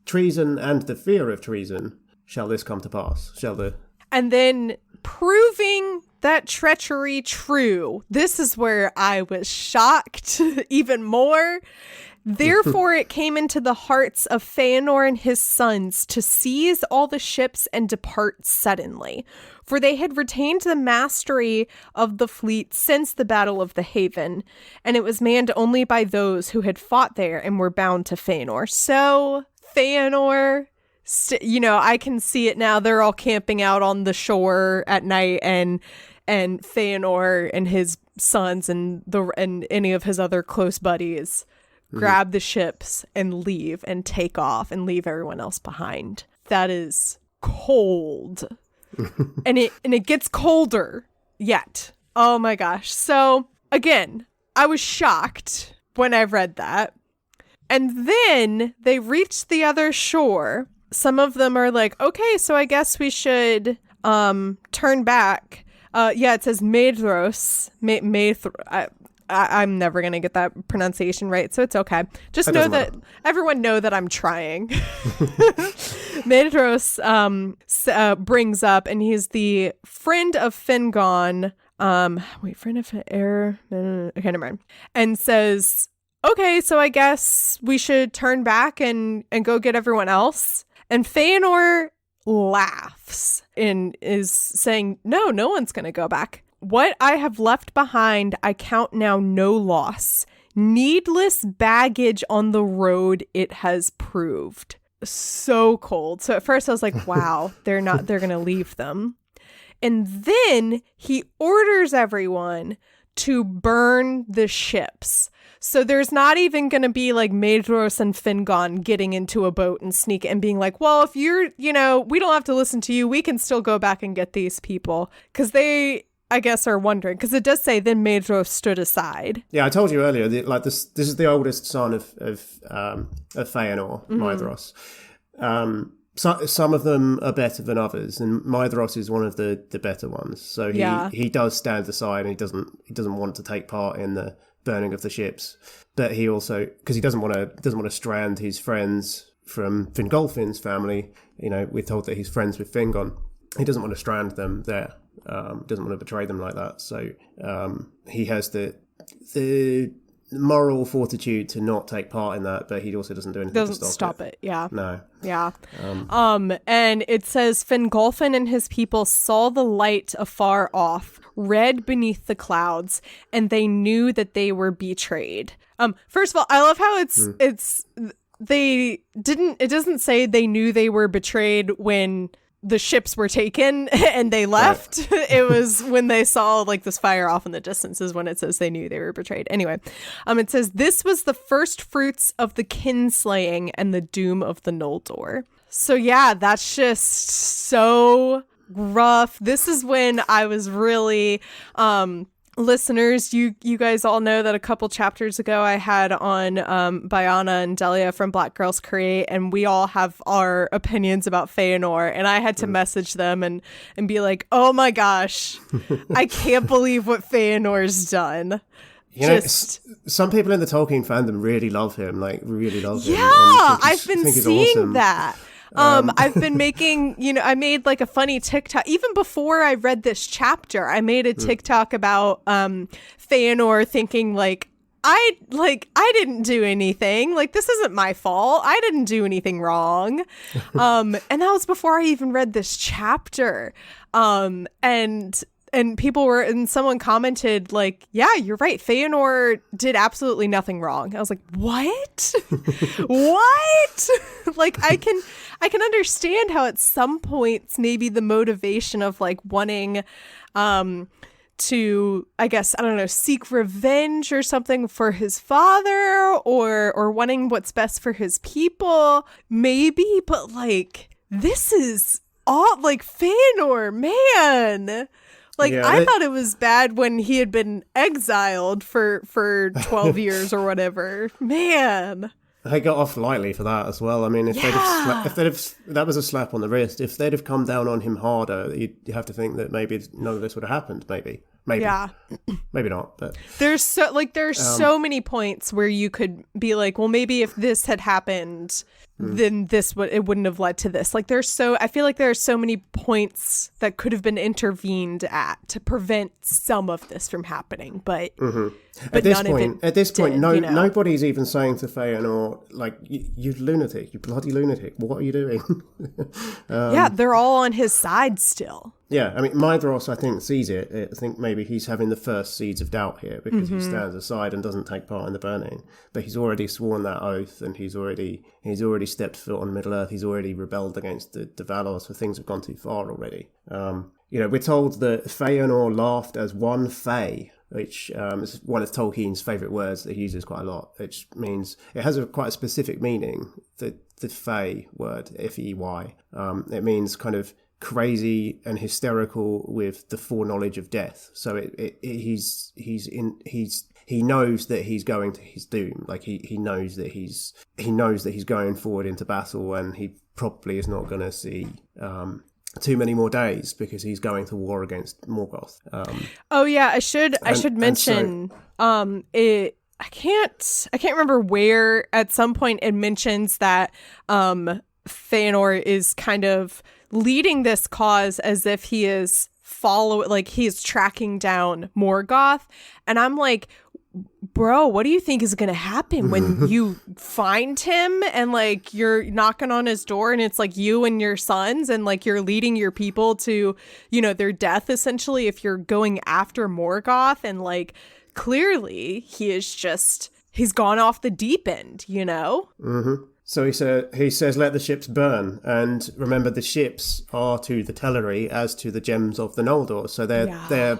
treason and the fear of treason, shall this come to pass? And then proving that treachery true. This is where I was shocked even more. Therefore, it came into the hearts of Feanor and his sons to seize all the ships and depart suddenly, for they had retained the mastery of the fleet since the Battle of the Haven, and it was manned only by those who had fought there and were bound to Feanor. So, Feanor, I can see it now. They're all camping out on the shore at night, and Feanor and his sons and any of his other close buddies grab the ships and leave and take off and leave everyone else behind. That is cold. and it gets colder yet. Oh my gosh. So again, I was shocked when I read that. And then they reached the other shore. Some of them are like, okay, so I guess we should turn back. It says Maedhros. I'm never going to get that pronunciation right, so it's okay. Just know that everyone know that I'm trying. Maedhros brings up, and he's the friend of Fingon. Friend of Air. Okay, never mind. And says, okay, so I guess we should turn back and go get everyone else. And Feanor laughs and is saying, no one's going to go back. What I have left behind, I count now no loss. Needless baggage on the road it has proved. So cold. So at first I was like, wow, they're going to leave them. And then he orders everyone to burn the ships. So there's not even going to be like Maedhros and Fingon getting into a boat and sneak and being like, well, if you're, we don't have to listen to you. We can still go back and get these people. Because they, I guess, are wondering, because it does say then Maedhros stood aside. Yeah, I told you earlier, this is the oldest son of Feanor, Maedhros. Some of them are better than others, and Maedhros is one of the better ones. So he does stand aside, and he doesn't want to take part in the burning of the ships. But he also, because he doesn't want to strand his friends from Fingolfin's family. We're told that he's friends with Fingon. He doesn't want to strand them there. Doesn't want to betray them like that. So he has the moral fortitude to not take part in that, but he also doesn't do anything to stop it. Yeah. No. Yeah. And it says Fingolfin and his people saw the light afar off, red beneath the clouds, and they knew that they were betrayed. First of all, I love how it doesn't say they knew they were betrayed when the ships were taken and they left. Right. It was when they saw like this fire off in the distance is when it says they knew they were betrayed. Anyway, it says this was the first fruits of the kinslaying and the doom of the Noldor. So yeah, that's just so rough. This is when I was really listeners, you guys all know that a couple chapters ago I had on Bayana and Delia from Black Girls Create, and we all have our opinions about Feanor, and I had to message them and be like, oh my gosh, I can't believe what Feanor's done. You know, some people in the Tolkien fandom really love him, like really love him. Yeah, I've been seeing awesome. that. I've been making, I made like a funny TikTok even before I read this chapter. I made a TikTok about Feanor thinking like I didn't do anything. Like, this isn't my fault. I didn't do anything wrong. And that was before I even read this chapter. And people were, and someone commented like, yeah, you're right. Feanor did absolutely nothing wrong. I was like, what? What? Like, I can understand how at some points maybe the motivation of like wanting to, I guess, I don't know, seek revenge or something for his father or wanting what's best for his people, maybe, but like, this is all like Feanor, man. Like, yeah, I thought it was bad when he had been exiled for 12 years or whatever. Man. They got off lightly for that as well. I mean, if that was a slap on the wrist. If they'd have come down on him harder, you have to think that maybe none of this would have happened. Maybe. Yeah. Maybe not. But there's so many points where you could be like, well, maybe if this had happened, then it wouldn't have led to this. Like, I feel like there are so many points that could have been intervened at to prevent some of this from happening, but at this point, nobody's even saying to Feanor, like, you lunatic, you bloody lunatic, what are you doing? Yeah, they're all on his side still. Yeah, I mean, Maedhros, I think, sees it. I think maybe he's having the first seeds of doubt here because he stands aside and doesn't take part in the burning. But he's already sworn that oath, and he's already stepped foot on Middle-earth. He's already rebelled against the Valar, so things have gone too far already. We're told that Feanor laughed as one Fey, which is one of Tolkien's favourite words that he uses quite a lot, which means it has quite a specific meaning, the Fey word, F-E-Y. It means kind of crazy and hysterical with the foreknowledge of death. So he knows that he's going to his doom. Like he knows that he's going forward into battle, and he probably is not going to see too many more days because he's going to war against Morgoth. I should mention I can't remember where at some point it mentions that Feanor is kind of leading this cause as if he is he's tracking down Morgoth, and I'm like, bro, what do you think is going to happen when you find him and like you're knocking on his door and it's like you and your sons and like you're leading your people to, their death essentially if you're going after Morgoth, and like clearly he's gone off the deep end, So he says, let the ships burn. And remember, the ships are to the Teleri as to the gems of the Noldor. So they're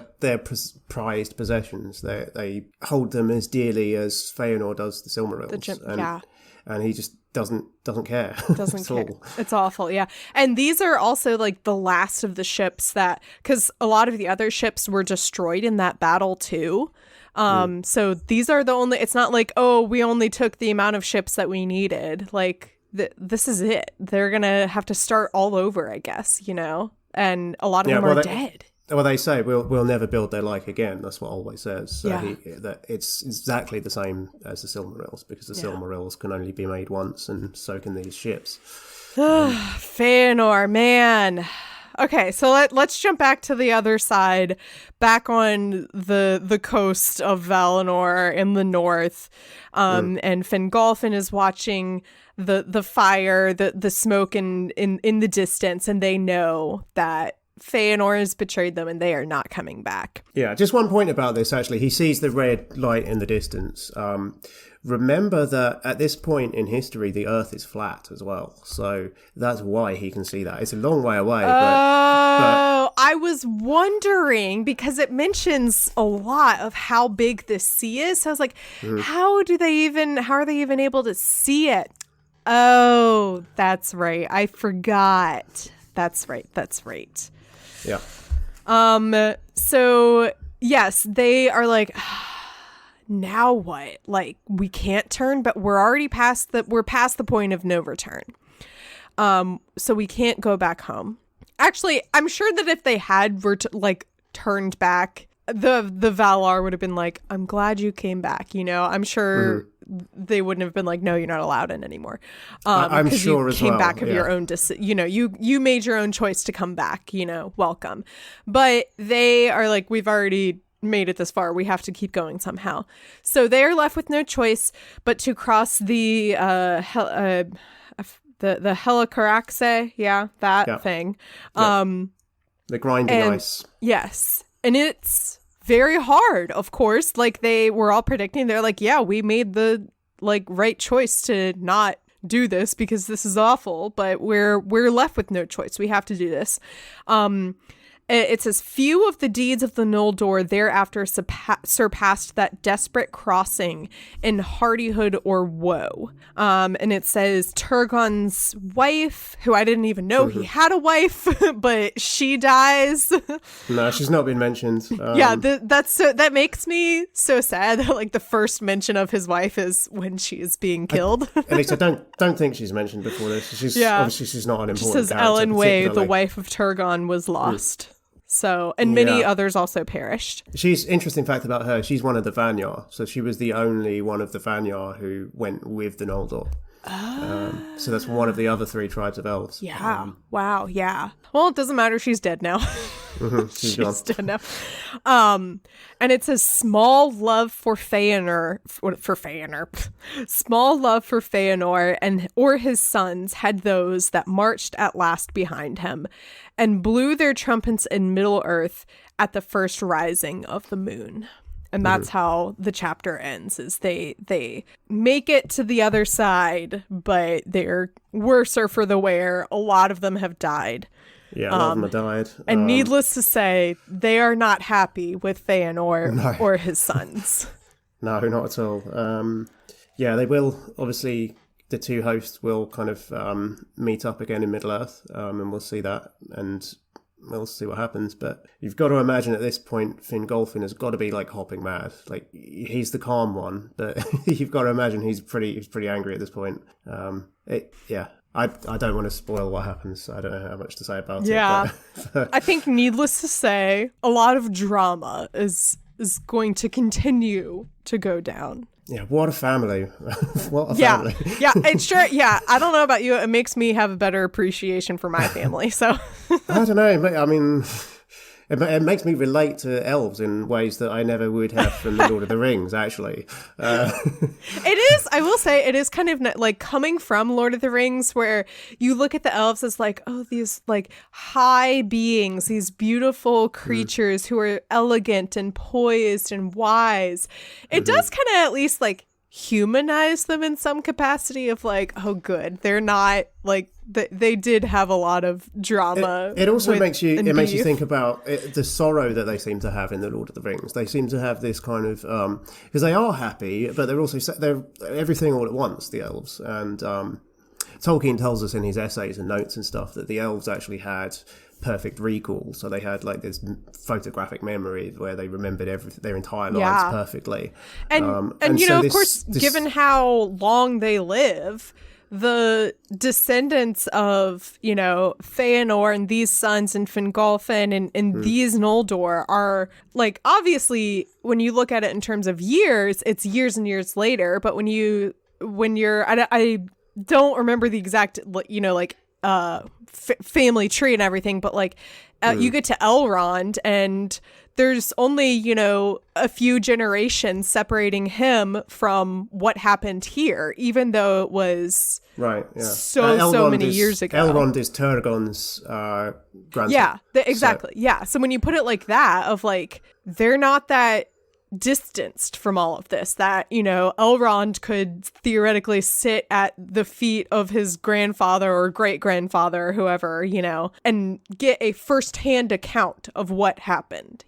prized possessions. They hold them as dearly as Feanor does the Silmarils. And he just doesn't care. Doesn't care. All. It's awful, yeah. And these are also like the last of the ships because a lot of the other ships were destroyed in that battle too. So these are the only, it's not like, oh, we only took the amount of ships that we needed. Like, this is it. They're going to have to start all over, I guess, and a lot of them are dead. Well, they say we'll never build their like again. That's what Olwe says. So that it's exactly the same as the Silmarils, because the Silmarils can only be made once, and so can these ships. Feanor, man. Okay, so let's jump back to the other side, back on the coast of Valinor in the north, and Fingolfin is watching the fire, the smoke in the distance, and they know that Feanor has betrayed them and they are not coming back. Yeah, just one point about this, actually. He sees the red light in the distance. Remember that at this point in history, the Earth is flat as well. So that's why he can see that. It's a long way away. But I was wondering, because it mentions a lot of how big this sea is. So I was like, how are they even able to see it? Oh, that's right. I forgot. That's right. Yeah. So yes, they are like, now what? Like, we can't turn, but we're past the point of no return. So we can't go back home. Actually, I'm sure that if they had turned back, the Valar would have been like, I'm glad you came back. I'm sure they wouldn't have been like, no, you're not allowed in anymore. I'm sure you as came well. back of your own you made your own choice to come back. Welcome. But they are like, we've already made it this far. We have to keep going somehow. So they are left with no choice but to cross the Helicaraxe, thing. The grinding ice. Yes. And it's very hard, of course. Like, they were all predicting. They're like, yeah, we made the right choice to not do this because this is awful, but we're left with no choice. We have to do this. It says, few of the deeds of the Noldor thereafter surpassed that desperate crossing in hardihood or woe. And it says Turgon's wife, who I didn't even know he had a wife, but she dies. No, she's not been mentioned. That makes me so sad that the first mention of his wife is when she is being killed. At least I don't think she's mentioned before this. Obviously she's not an important character. Says Ellen Way, the wife of Turgon, was lost. So, and many others also perished. She's interesting fact about her. She's one of the Vanyar. So she was the only one of the Vanyar who went with the Noldor. So that's one of the other 3 tribes of elves. Yeah. Wow. Yeah. Well, it doesn't matter. She's dead now. She's dead now. And it says small love for Feanor, small love for Feanor or his sons had those that marched at last behind him and blew their trumpets in Middle Earth at the first rising of the moon. And that's how the chapter ends, is they make it to the other side, but they're worser for the wear. A lot of them have died. Yeah, a lot of them have died. And needless to say, they are not happy with Feanor or his sons. No, not at all. They will, obviously, the 2 hosts will kind of meet up again in Middle-earth, and we'll see that, and we'll see what happens. But you've got to imagine at this point, Fingolfin has got to be hopping mad. He's the calm one, but you've got to imagine he's pretty angry at this point. I don't want to spoil what happens. I don't know how much to say about it. Yeah, I think needless to say, a lot of drama is going to continue to go down. Yeah, what a family. What a family. Yeah, it's sure. Yeah, I don't know about you. It makes me have a better appreciation for my family. So I don't know. I mean, it makes me relate to elves in ways that I never would have from the Lord of the Rings, actually. It is, I will say, it is kind of coming from Lord of the Rings, where you look at the elves as these high beings, these beautiful creatures who are elegant and poised and wise. It does kind of at least humanize them in some capacity of oh, good, they're not they did have a lot of drama. It also makes you think about the sorrow that they seem to have in the Lord of the Rings. They seem to have this kind of because they are happy, but they're everything all at once, the elves. And Tolkien tells us in his essays and notes and stuff that the elves actually had perfect recall, so they had this photographic memory where they remembered their entire lives perfectly. And of course, given how long they live, the descendants of Feanor and these sons and Fingolfin and these Noldor are obviously, when you look at it in terms of years, it's years and years later. But when you're I don't remember the exact family tree and everything, but you get to Elrond and there's only a few generations separating him from what happened here, even though it was so many years ago. Elrond is Turgon's grandson. Yeah, exactly. Yeah, so when you put it like that, of they're not that distanced from all of this, that Elrond could theoretically sit at the feet of his grandfather or great grandfather or whoever, and get a first-hand account of what happened,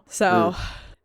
so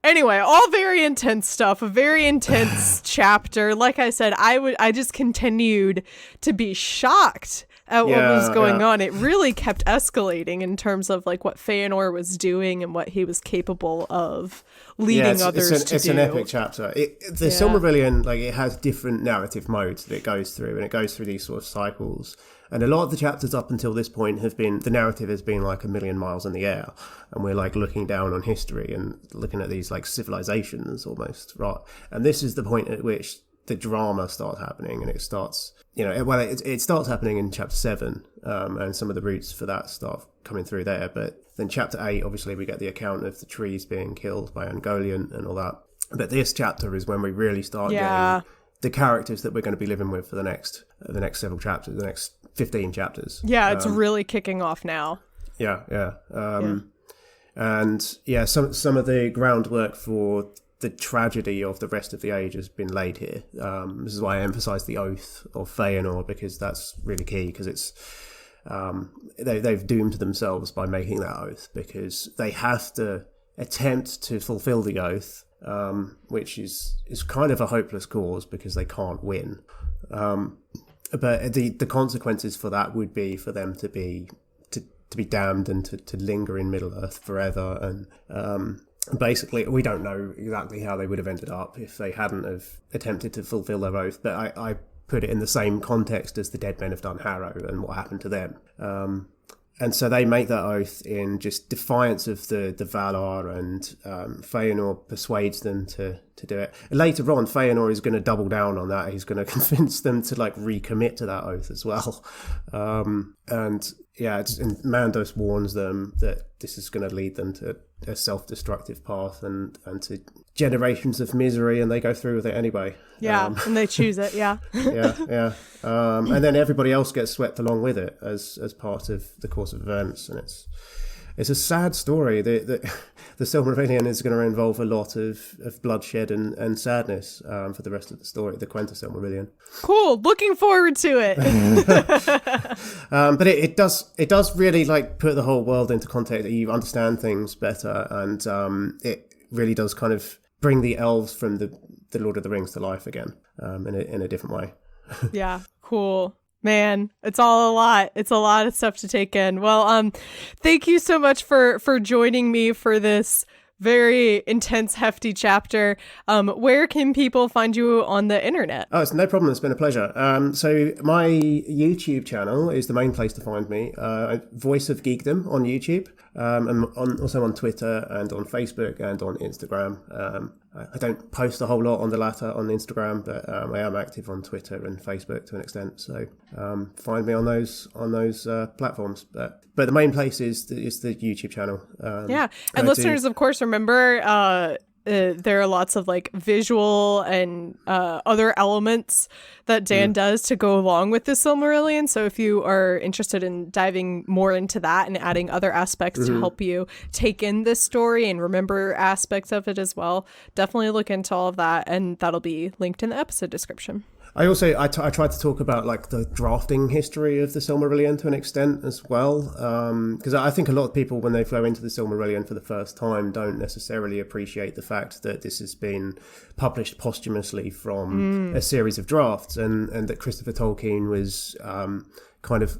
Anyway, all very intense stuff, a very intense chapter. Like I said, I just continued to be shocked at what was going on. It really kept escalating in terms of like what Feanor was doing and what he was capable of leading others to do. It's an epic chapter. The Silmarillion, like, it has different narrative modes that it goes through, and it goes through these sort of cycles. And a lot of the chapters up until this point have been, the narrative has been like a million miles in the air. And we're like looking down on history and looking at these like civilizations almost, right? And this is the point at which the drama starts happening, and it starts, it starts happening in chapter 7, and some of the roots for that start coming through there. But then chapter 8, obviously we get the account of the trees being killed by Ungoliant and all that. But this chapter is when we really start getting the characters that we're going to be living with for the next several chapters, the next 15 chapters. Yeah, it's really kicking off now. And some of the groundwork for the tragedy of the rest of the age has been laid here. This is why I emphasise the oath of Feanor, because that's really key, because it's they've doomed themselves by making that oath, because they have to attempt to fulfil the oath, which is kind of a hopeless cause because they can't win. But the consequences for that would be for them to be damned and to linger in Middle Earth forever. And basically, we don't know exactly how they would have ended up if they hadn't have attempted to fulfill their oath. But I put it in the same context as the dead men of Dunharrow and what happened to them. And so they make that oath in just defiance of the Valar, and Feanor persuades them to do it. Later on, Feanor is going to double down on that. He's going to convince them to like recommit to that oath as well. And Mandos warns them that this is going to lead them to a self-destructive path and to generations of misery, and they go through with it anyway. And they choose it. And then everybody else gets swept along with it as part of the course of events, and it's a sad story. The Silmarillion is going to involve a lot of bloodshed and sadness for the rest of the story, the Quenta Silmarillion. Cool, looking forward to it. But it does really like put the whole world into context. You understand things better, and it really does kind of bring the elves from the Lord of the Rings to life again, in a different way. Yeah, cool. Man, it's all a lot. It's a lot of stuff to take in. Well, thank you so much for joining me for this very intense, hefty chapter. Where can people find you on the internet? Oh, it's no problem. It's been a pleasure. So my YouTube channel is the main place to find me. Voice of Geekdom on YouTube. I'm also on Twitter and on Facebook and on Instagram. I don't post a whole lot on the latter on Instagram, but I am active on Twitter and Facebook to an extent. So find me on those platforms. But the main place is the YouTube channel. And listeners, of course, remember there are lots of like visual and other elements that Dan does to go along with the Silmarillion. So if you are interested in diving more into that and adding other aspects to help you take in this story and remember aspects of it as well, definitely look into all of that, and that'll be linked in the episode description. I tried to talk about like the drafting history of the Silmarillion to an extent as well, because I think a lot of people, when they flow into the Silmarillion for the first time, don't necessarily appreciate the fact that this has been published posthumously from a series of drafts, and that Christopher Tolkien was kind of,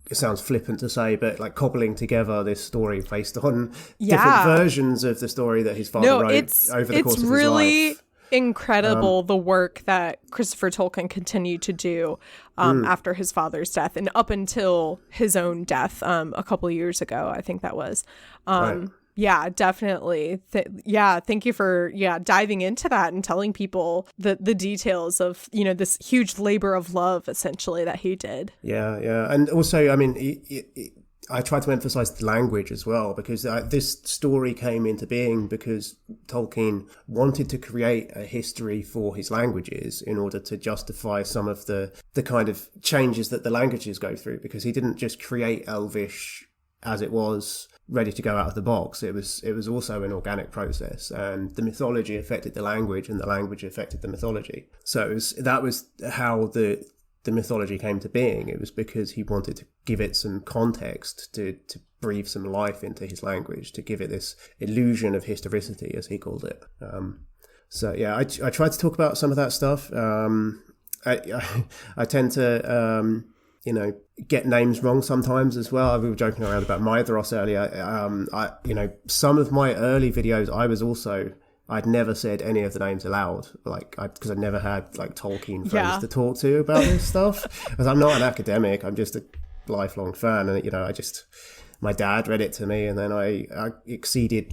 it sounds flippant to say, but like cobbling together this story based on different versions of the story that his father wrote over the course of his life. Incredible the work that Christopher Tolkien continued to do after his father's death and up until his own death a couple of years ago, I think that was. Yeah, definitely. Thank you for diving into that and telling people the details of, this huge labor of love essentially that he did. Yeah. And also, I mean, I try to emphasize the language as well, because this story came into being because Tolkien wanted to create a history for his languages in order to justify some of the kind of changes that the languages go through, because he didn't just create Elvish as it was ready to go out of the box. It was also an organic process, and the mythology affected the language and the language affected the mythology. So that was how the mythology came to being. It was because he wanted to give it some context to breathe some life into his language to give it this illusion of historicity, as he called it. So yeah, I tried to talk about some of that stuff. I tend to get names wrong sometimes as well. We were joking around about Maedhros earlier. Some of my early videos, I'd never said any of the names aloud, because I never had like Tolkien friends to talk to about this stuff. Because I'm not an academic, I'm just a lifelong fan, and my dad read it to me, and then I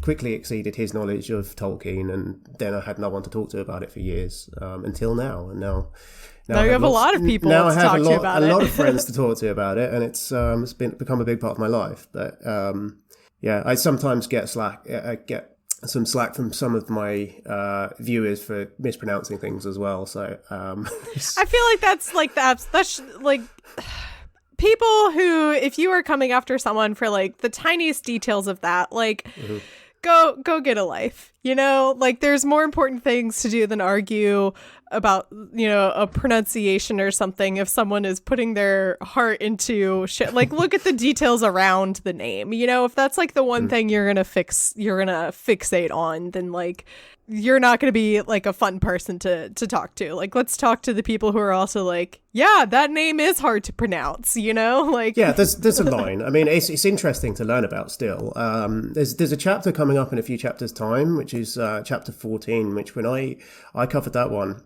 quickly exceeded his knowledge of Tolkien, and then I had no one to talk to about it for years, until now. And now you have a lot of people to talk to about it. A lot of friends to talk to about it, and it's become a big part of my life. But I sometimes get some slack from some of my viewers for mispronouncing things as well. So I feel like that's like people who, if you are coming after someone for like the tiniest details of that, like go get a life, like there's more important things to do than argue about, a pronunciation or something. If someone is putting their heart into shit, like look at the details around the name, if that's like the one thing you're gonna fixate on, then like you're not gonna be like a fun person to talk to. Like, let's talk to the people who are also like, yeah, that name is hard to pronounce, like there's a line. I mean, it's interesting to learn about still. There's a chapter coming up in a few chapters time, which is chapter 14, which when I covered that one,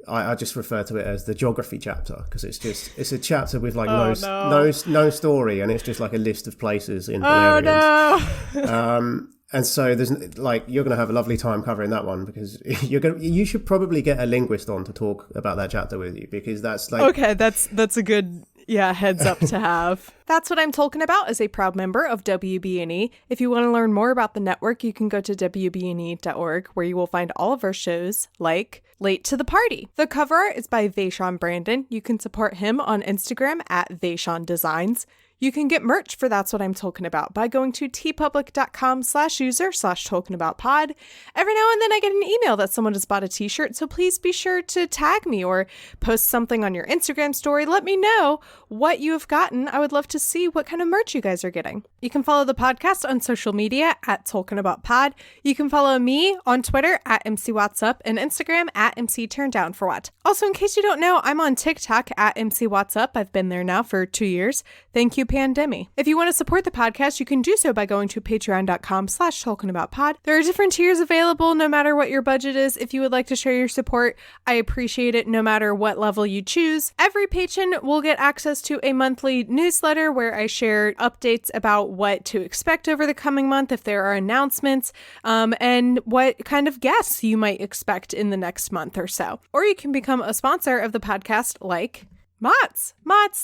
I just refer to it as the geography chapter, because it's a chapter with like no story, and it's just like a list of places in Valyrian. And so there's you're going to have a lovely time covering that one, because you should probably get a linguist on to talk about that chapter with you, because that's like okay, that's a good heads up to have. That's What I'm Talking About is a proud member of WBNE. If you want to learn more about the network, you can go to WBNE.org, where you will find all of our shows like Late to the Party. The cover art is by Vaishon Brandon. You can support him on Instagram at Vaishon Designs. You can get merch for That's What I'm Talking About by going to tpublic.com/user/talkingaboutpod. Every now and then I get an email that someone has bought a t-shirt, so please be sure to tag me or post something on your Instagram story. Let me know what you have gotten. I would love to see what kind of merch you guys are getting. You can follow the podcast on social media at TalkinAboutPod. You can follow me on Twitter at MCWhatsup and Instagram at MCTurndownForWhat. Also, in case you don't know, I'm on TikTok at MCWhatsup. I've been there now for 2 years. Thank you, Pandemic. If you want to support the podcast, you can do so by going to patreon.com/talkingaboutpod. There are different tiers available no matter what your budget is. If you would like to share your support, I appreciate it no matter what level you choose. Every patron will get access to a monthly newsletter where I share updates about what to expect over the coming month, if there are announcements, and what kind of guests you might expect in the next month or so. Or you can become a sponsor of the podcast like Mott's,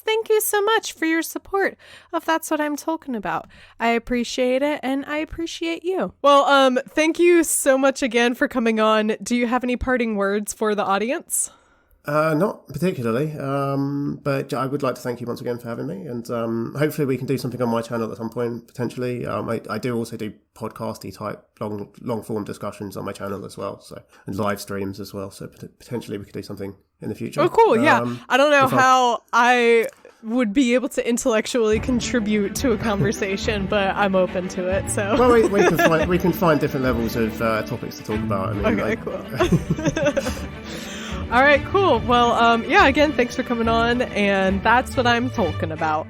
thank you so much for your support of That's What I'm Talking About. I appreciate it, and I appreciate you. Well, thank you so much again for coming on. Do you have any parting words for the audience? Not particularly, but I would like to thank you once again for having me, and hopefully we can do something on my channel at some point, potentially. I do also do podcasty type long form discussions on my channel as well, and live streams as well, so potentially we could do something in the future. Oh, cool, yeah. I don't know how I would be able to intellectually contribute to a conversation, but I'm open to it, so. Well, we can find different levels of topics to talk about. Okay, cool. All right, cool. Well, again, thanks for coming on, and that's what I'm talking about.